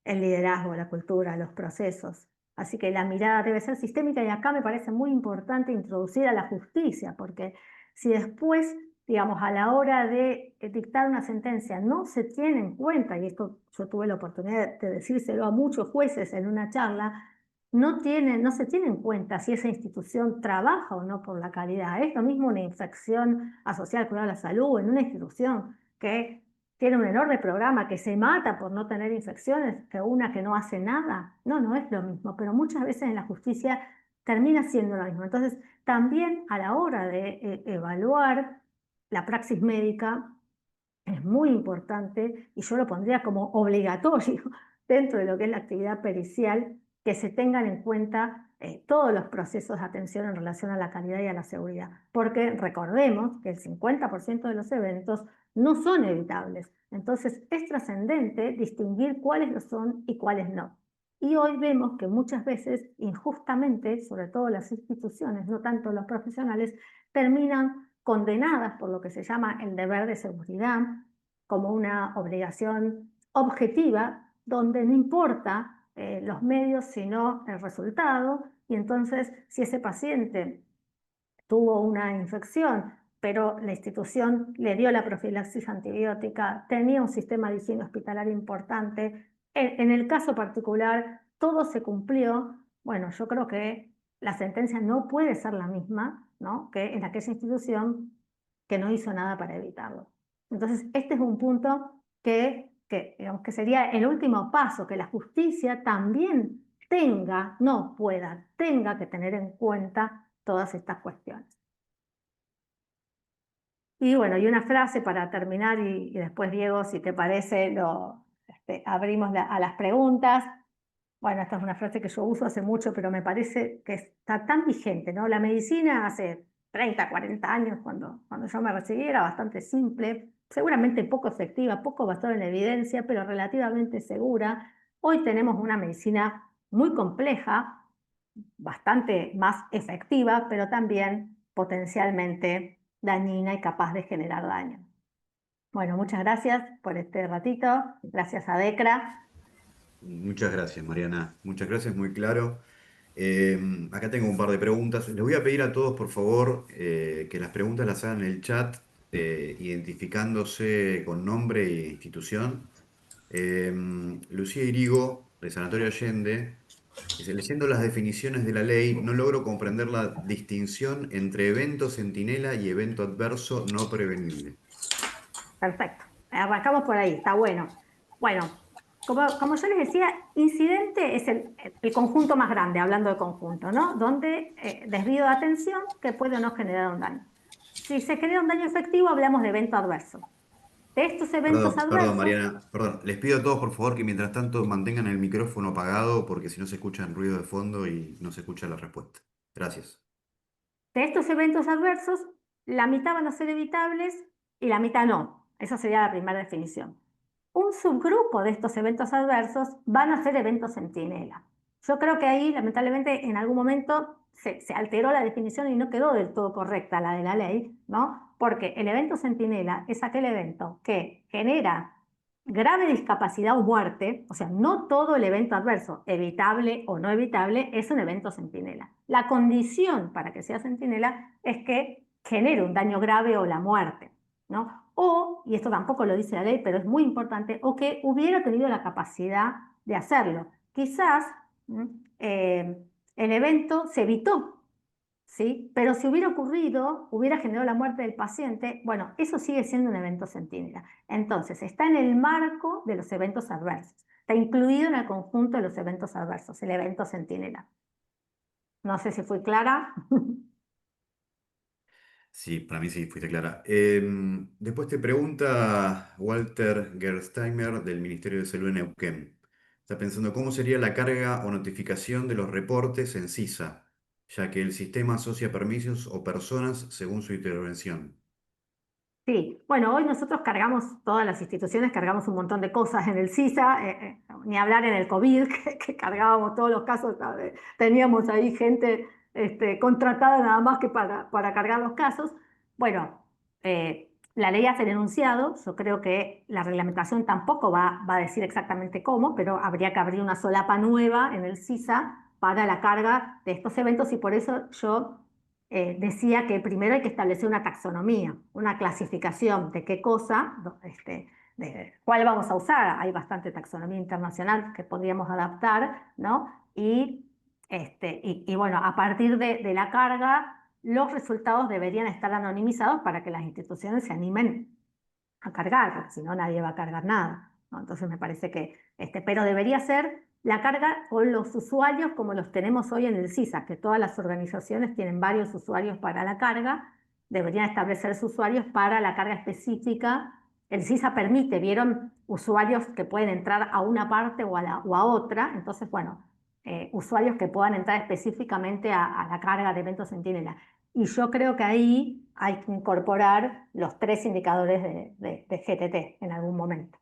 el liderazgo, la cultura, los procesos. Así que la mirada debe ser sistémica, y acá me parece muy importante introducir a la justicia, porque si después, digamos, a la hora de dictar una sentencia no se tiene en cuenta, y esto yo tuve la oportunidad de decírselo a muchos jueces en una charla, no se tiene en cuenta si esa institución trabaja o no por la calidad. Es lo mismo una infección asociada al cuidado de la salud en una institución que tiene un enorme programa, que se mata por no tener infecciones, que una que no hace nada. No, no es lo mismo, pero muchas veces en la justicia termina siendo lo mismo. Entonces, también a la hora de evaluar la praxis médica es muy importante, y yo lo pondría como obligatorio dentro de lo que es la actividad pericial, que se tengan en cuenta todos los procesos de atención en relación a la calidad y a la seguridad, porque recordemos que el 50% de los eventos no son evitables. Entonces es trascendente distinguir cuáles lo son y cuáles no. Y hoy vemos que muchas veces, injustamente, sobre todo las instituciones, no tanto los profesionales, terminan condenadas por lo que se llama el deber de seguridad, como una obligación objetiva, donde no importa los medios, sino el resultado, y entonces si ese paciente tuvo una infección, pero la institución le dio la profilaxis antibiótica, tenía un sistema de higiene hospitalario importante. En el caso particular, todo se cumplió. Bueno, yo creo que la sentencia no puede ser la misma, ¿no?, que en aquella institución que no hizo nada para evitarlo. Entonces, este es un punto digamos, que sería el último paso, que la justicia también tenga, no pueda, tenga que tener en cuenta todas estas cuestiones. Y bueno, y una frase para terminar, y después, Diego, si te parece, abrimos a las preguntas. Bueno, esta es una frase que yo uso hace mucho, pero me parece que está tan vigente, ¿no? La medicina hace 30, 40 años, cuando yo me recibí, era bastante simple, seguramente poco efectiva, poco basada en la evidencia, pero relativamente segura. Hoy tenemos una medicina muy compleja, bastante más efectiva, pero también potencialmente dañina y capaz de generar daño. Bueno, muchas gracias por este ratito. Gracias a DECRA. Muchas gracias, Mariana. Muchas gracias, muy claro. Acá tengo un par de preguntas. Les voy a pedir a todos, por favor, que las preguntas las hagan en el chat, identificándose con nombre e institución. Lucía Irigo, de Sanatorio Allende, dice, leyendo las definiciones de la ley, no logro comprender la distinción entre evento centinela y evento adverso no prevenible. Perfecto. Arrancamos por ahí, está bueno. Bueno, como yo les decía, incidente es el conjunto más grande, hablando de conjunto, ¿no? Donde desvío de atención que puede o no generar un daño. Si se genera un daño efectivo, hablamos de evento adverso. De estos eventos Perdón, adversos, Mariana, perdón. Les pido a todos, por favor, que mientras tanto mantengan el micrófono apagado porque si no se escucha el ruido de fondo y no se escucha la respuesta. Gracias. de estos eventos adversos, la mitad van a ser evitables y la mitad no. Esa sería la primera definición. Un subgrupo de estos eventos adversos van a ser eventos centinela. Yo creo que ahí, lamentablemente, en algún momento se alteró la definición y no quedó del todo correcta la de la ley, ¿no? Porque el evento centinela es aquel evento que genera grave discapacidad o muerte, o sea, no todo el evento adverso, evitable o no evitable, es un evento centinela. La condición para que sea centinela es que genere un daño grave o la muerte, ¿no? O, y esto tampoco lo dice la ley, pero es muy importante, o que hubiera tenido la capacidad de hacerlo. Quizás eh, el evento se evitó, ¿sí? Pero si hubiera ocurrido, hubiera generado la muerte del paciente, bueno, eso sigue siendo un evento centinela. Entonces, está en el marco de los eventos adversos, está incluido en el conjunto de los eventos adversos, el evento centinela. No sé si fui clara. Sí, para mí sí, fuiste clara. Después te pregunta Walter Gersteimer del Ministerio de Salud en Neuquén. Está pensando cómo sería la carga o notificación de los reportes en CISA, ya que el sistema asocia permisos o personas según su intervención. Sí, bueno, hoy nosotros cargamos, todas las instituciones cargamos un montón de cosas en el CISA, ni hablar en el COVID, que cargábamos todos los casos, teníamos ahí gente contratada nada más que para cargar los casos. Bueno, la ley hace el enunciado, yo creo que la reglamentación tampoco va a decir exactamente cómo, pero habría que abrir una solapa nueva en el CISA para la carga de estos eventos y por eso yo decía que primero hay que establecer una taxonomía, una clasificación de qué cosa, de cuál vamos a usar. Hay bastante taxonomía internacional que podríamos adaptar, ¿no? Y bueno, a partir de la carga, los resultados deberían estar anonimizados para que las instituciones se animen a cargar, porque si no nadie va a cargar nada, ¿no? Entonces me parece que, pero debería ser la carga con los usuarios como los tenemos hoy en el CISA, que todas las organizaciones tienen varios usuarios para la carga, deberían establecerse usuarios para la carga específica. El CISA permite, vieron, usuarios que pueden entrar a una parte o a otra, entonces, bueno, usuarios que puedan entrar específicamente a la carga de eventos Centinela. Y yo creo que ahí hay que incorporar los tres indicadores de GTT en algún momento.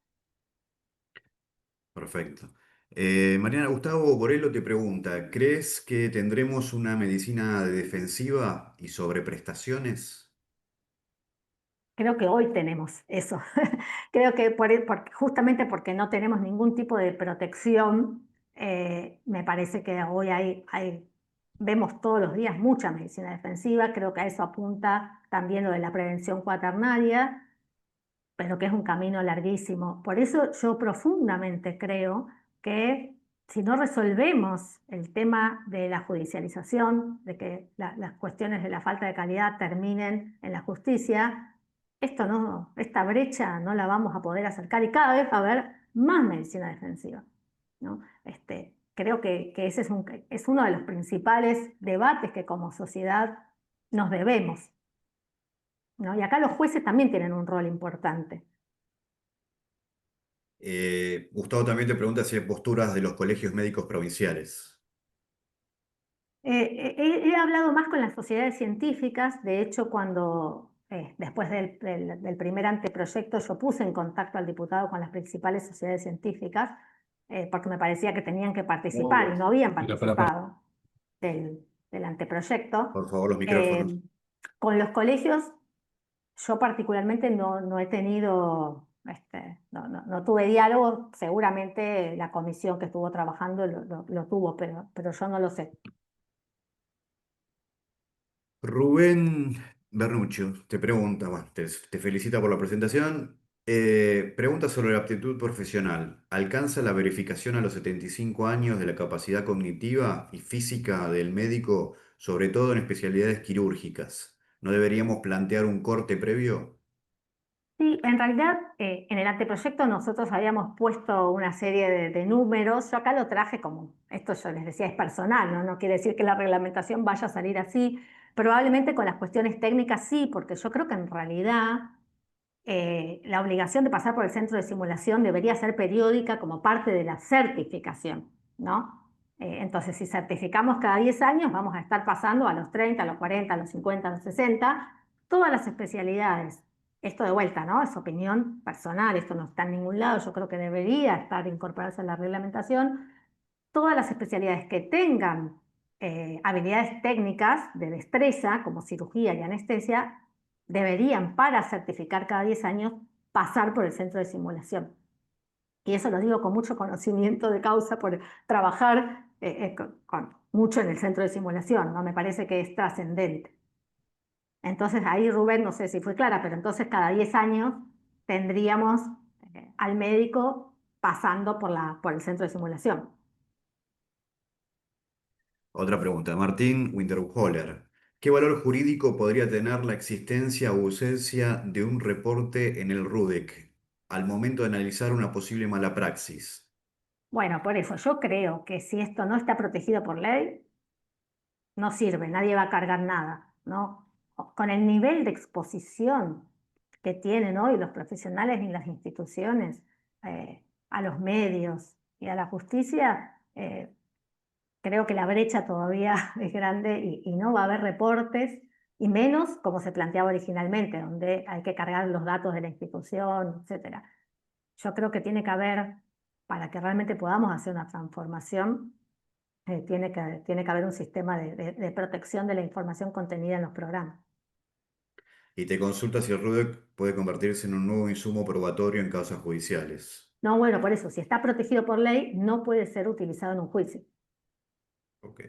Perfecto. Mariana, Gustavo Borello te pregunta, ¿crees que tendremos una medicina defensiva y sobre prestaciones? Creo que hoy tenemos eso. Creo que justamente porque no tenemos ningún tipo de protección, me parece que hoy vemos todos los días mucha medicina defensiva. Creo que a eso apunta también lo de la prevención cuaternaria, pero que es un camino larguísimo. Por eso yo profundamente creo que si no resolvemos el tema de la judicialización, de que las cuestiones de la falta de calidad terminen en la justicia, esta brecha no la vamos a poder acercar y cada vez va a haber más medicina defensiva, ¿no? Creo que ese es uno de los principales debates que como sociedad nos debemos, ¿no? Y acá los jueces también tienen un rol importante. Gustavo también te pregunta si hay posturas de los colegios médicos provinciales. He hablado más con las sociedades científicas. De hecho, después del primer anteproyecto, yo puse en contacto al diputado con las principales sociedades científicas, porque me parecía que tenían que participar y no habían participado del anteproyecto. Por favor, los Eh, micrófonos. con los colegios, yo particularmente no he tenido, no tuve diálogo. Seguramente la comisión que estuvo trabajando lo tuvo, pero yo no lo sé. Rubén Bernuccio te pregunta, bueno, te felicita por la presentación. Pregunta sobre la aptitud profesional. ¿Alcanza la verificación a los 75 años de la capacidad cognitiva y física del médico, sobre todo en especialidades quirúrgicas? ¿No deberíamos plantear un corte previo? Sí, en realidad en el anteproyecto nosotros habíamos puesto una serie de números. Yo acá lo traje como, esto yo les decía, es personal, ¿no? No quiere decir que la reglamentación vaya a salir así. Probablemente con las cuestiones técnicas sí, porque yo creo que en realidad la obligación de pasar por el centro de simulación debería ser periódica como parte de la certificación, ¿no? Entonces, si certificamos cada 10 años, vamos a estar pasando a los 30, a los 40, a los 50, a los 60, todas las especialidades. Esto de vuelta, ¿no? Es opinión personal, esto no está en ningún lado, yo creo que debería estar incorporarse a la reglamentación. Todas las especialidades que tengan habilidades técnicas de destreza, como cirugía y anestesia, deberían, para certificar cada 10 años, pasar por el centro de simulación. Y eso lo digo con mucho conocimiento de causa por trabajar mucho en el centro de simulación, ¿no? Me parece que es trascendente. Entonces ahí, Rubén, no sé si fue clara, pero entonces cada 10 años tendríamos al médico pasando por el centro de simulación. Otra pregunta. Martín Winterholler. ¿Qué valor jurídico podría tener la existencia o ausencia de un reporte en el RUDEC al momento de analizar una posible mala praxis? Bueno, por eso yo creo que si esto no está protegido por ley, no sirve, nadie va a cargar nada, ¿no? Con el nivel de exposición que tienen hoy los profesionales y las instituciones a los medios y a la justicia, creo que la brecha todavía es grande y no va a haber reportes, y menos como se planteaba originalmente, donde hay que cargar los datos de la institución, etcétera. Yo creo que tiene que haber, para que realmente podamos hacer una transformación, tiene que haber un sistema de protección de la información contenida en los programas. Y te consulta si el RUDEC puede convertirse en un nuevo insumo probatorio en causas judiciales. No, bueno, por eso, si está protegido por ley, no puede ser utilizado en un juicio. Ok.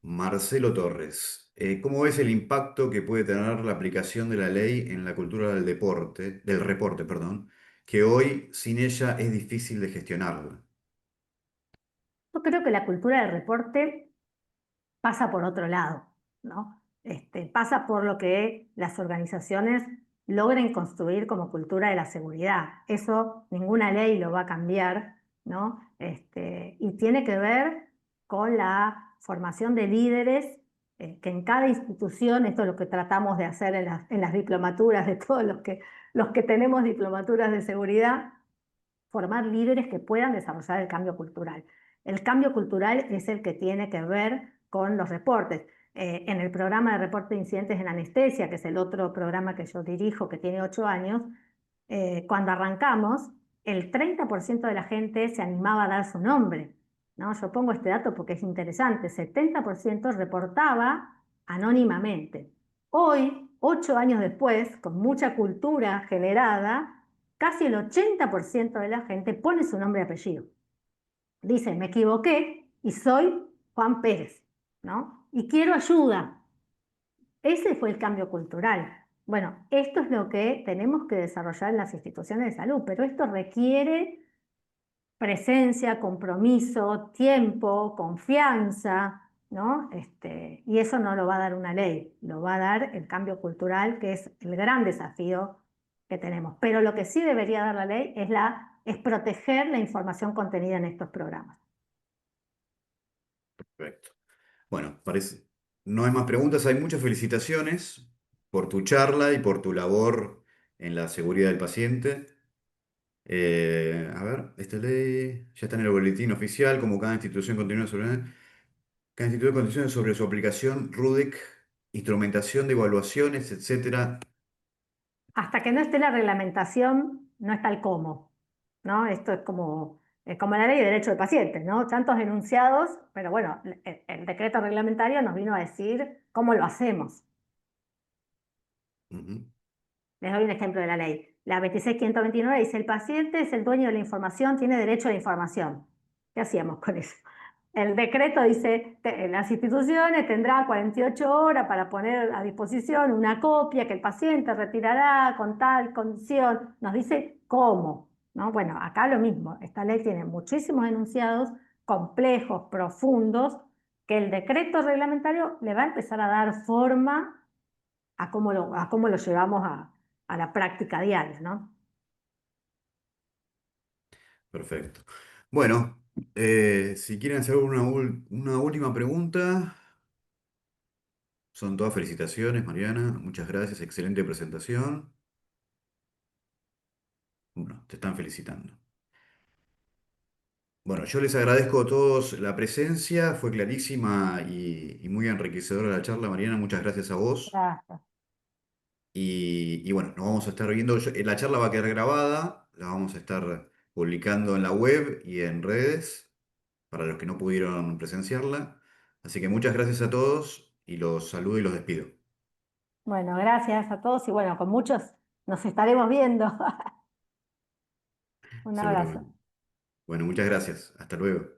Marcelo Torres. ¿Cómo ves el impacto que puede tener la aplicación de la ley en la cultura del reporte, perdón, que hoy sin ella es difícil de gestionarla? Yo creo que la cultura del reporte pasa por otro lado, ¿no? Pasa por lo que las organizaciones logren construir como cultura de la seguridad. Eso ninguna ley lo va a cambiar, ¿no? Y tiene que ver con la formación de líderes que en cada institución, esto es lo que tratamos de hacer en las diplomaturas de todos los que tenemos diplomaturas de seguridad, formar líderes que puedan desarrollar el cambio cultural. El cambio cultural es el que tiene que ver con los reportes. En el programa de reporte de incidentes en anestesia, que es el otro programa que yo dirijo, que tiene 8 años, cuando arrancamos, el 30% de la gente se animaba a dar su nombre, ¿no? Yo pongo este dato porque es interesante. 70% reportaba anónimamente. Hoy 8 años después, con mucha cultura generada, casi el 80% de la gente pone su nombre y apellido. Dice, me equivoqué y soy Juan Pérez, ¿no? Y quiero ayuda. Ese fue el cambio cultural. Bueno, esto es lo que tenemos que desarrollar en las instituciones de salud, pero esto requiere presencia, compromiso, tiempo, confianza, ¿no? Y eso no lo va a dar una ley, lo va a dar el cambio cultural, que es el gran desafío que tenemos. Pero lo que sí debería dar la ley es proteger la información contenida en estos programas. Perfecto. Bueno, no hay más preguntas, hay muchas felicitaciones por tu charla y por tu labor en la seguridad del paciente. A ver, esta ley ya está en el boletín oficial, como cada institución continúa sobre, cada instituto de condiciones sobre su aplicación, RUDEC, instrumentación de evaluaciones, etcétera. Hasta que no esté la reglamentación, no está el cómo, ¿no? Esto es como la ley de derecho del paciente, ¿no? Tantos enunciados, pero bueno, el decreto reglamentario nos vino a decir cómo lo hacemos. Ujú. Les doy un ejemplo de la ley. La 26.529 dice, el paciente es el dueño de la información, tiene derecho a la información. ¿Qué hacíamos con eso? El decreto dice, las instituciones tendrán 48 horas para poner a disposición una copia que el paciente retirará con tal condición. Nos dice cómo, ¿no? Bueno, acá lo mismo. Esta ley tiene muchísimos enunciados complejos, profundos, que el decreto reglamentario le va a empezar a dar forma a cómo lo llevamos a la práctica diaria, ¿no? Perfecto. Bueno, si quieren hacer una última pregunta, son todas felicitaciones, Mariana. Muchas gracias, excelente presentación. Bueno, te están felicitando. Bueno, yo les agradezco a todos la presencia, fue clarísima y muy enriquecedora la charla, Mariana, muchas gracias a vos. Gracias. Y bueno, nos vamos a estar viendo, la charla va a quedar grabada, la vamos a estar publicando en la web y en redes para los que no pudieron presenciarla. Así que muchas gracias a todos y los saludo y los despido. Bueno, gracias a todos y bueno, con muchos nos estaremos viendo. Un abrazo. Seguramente. Bueno, muchas gracias. Hasta luego.